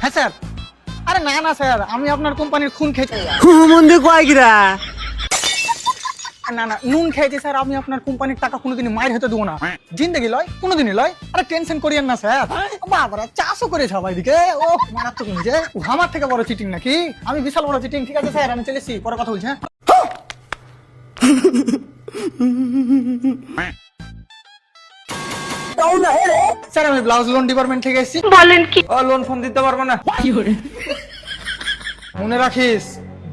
হ্যাঁ স্যার। আরে না না স্যার, আমি আপনার কোম্পানির খুন খেয়েছি। মন্দির কয় গিরা না না, নুন খেয়েছি স্যার। আমি আপনার কোম্পানির টাকা কোনোদিনই মায়ের হতে দেবো না, জিন্দগি লয়, কোনোদিনই লয়। আরে টেনশন করিয়েন না স্যার। বাবারা চাষও করে সবাই দিকে। ও মারাত্মক নিজে, আমার থেকে বড় চিটিং নাকি? আমি বিশাল বড় চিটিং। ঠিক আছে স্যার, আমি চলেছি, পরে কথা বলছি। হ্যাঁ স্যার, আমি ব্লাউজ লোন ডিপার্টমেন্ট থেকে এসেছি। বলেন কি? ও লোন ফোন দিতে পারবো না। মনে রাখিস,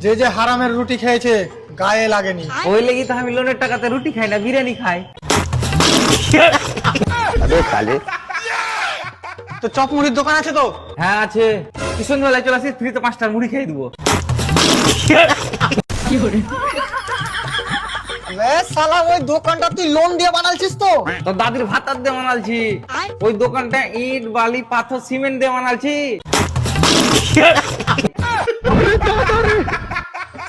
যে যে হারামের রুটি খেয়েছে গায়ে লাগেনি। ওই লেগে তো আমি লোনের টাকাতে রুটি খাই না, বিরিয়ানি খাই। তো চপ মুড়ির দোকান আছে তো? হ্যাঁ আছে। তুই সন্ধ্যাবেলায় চলে আসিস, ফ্রিতে 5টার মুড়ি খেয়ে দিবো। শালা, ওই দোকানটা তুই লোন দিয়ে বানালছিস তো? তোর দাদির ভাতার দিয়ে বানালছি। ওই দোকানটা ইট বালি পাথর সিমেন্ট দিয়ে বানালছি।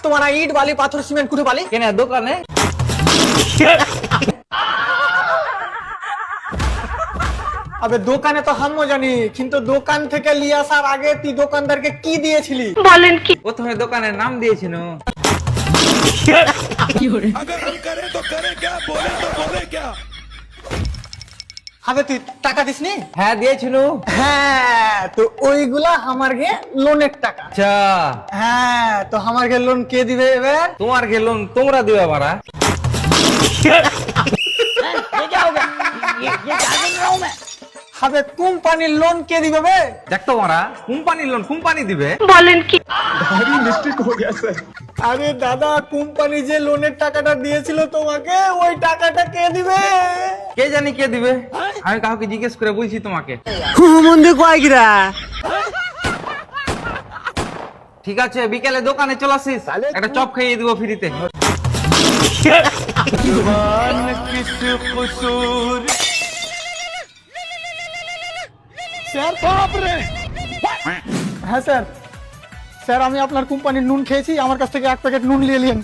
তোমার ইট বালি পাথর সিমেন্ট কুঠে বালি কেন দোকানে? আবে দোকানে তো হামও জানি, কিন্তু দোকান থেকে নিয়ে আসার আগে তুই দোকানদারকে কি দিয়েছিলি? বলেন কি? প্রথমে দোকানের নাম দিয়েছিল। আবে তুই টাকা দিসনি? হ্যাঁ দিয়েছিল। হ্যাঁ, তো ওইগুলা আমার গে লোনের টাকা। আচ্ছা, হ্যাঁ, তো আমার গে লোন কে দিবে এবার? তোমার কে লোন তোমরা দিবে বাড়া। হবে কোম্পানির লোন কে দিবে বে? দেখতো মারা, কোম্পানির লোন কোম্পানি দিবে। বলেন কি? আরে দাদা, কোম্পানি যে লোনের টাকাটা দিয়েছিল তোমাকে, ওই টাকাটা কে দিবে? কে জানি কে দিবে, আমি কাউকে জিজ্ঞেস করে বলছি তোমাকে। মন্দির কয় গিরা ঠিক আছে, বিকেলে দোকানে চলে আসিস, একটা চপ খাইয়ে দিব ফ্রিতে। স্যার, হ্যাঁ স্যার। স্যার, আমি আপনার কোম্পানির নুন খেয়েছি, আমার কাছ থেকে 1 প্যাকেট নুন নিয়ে নিন।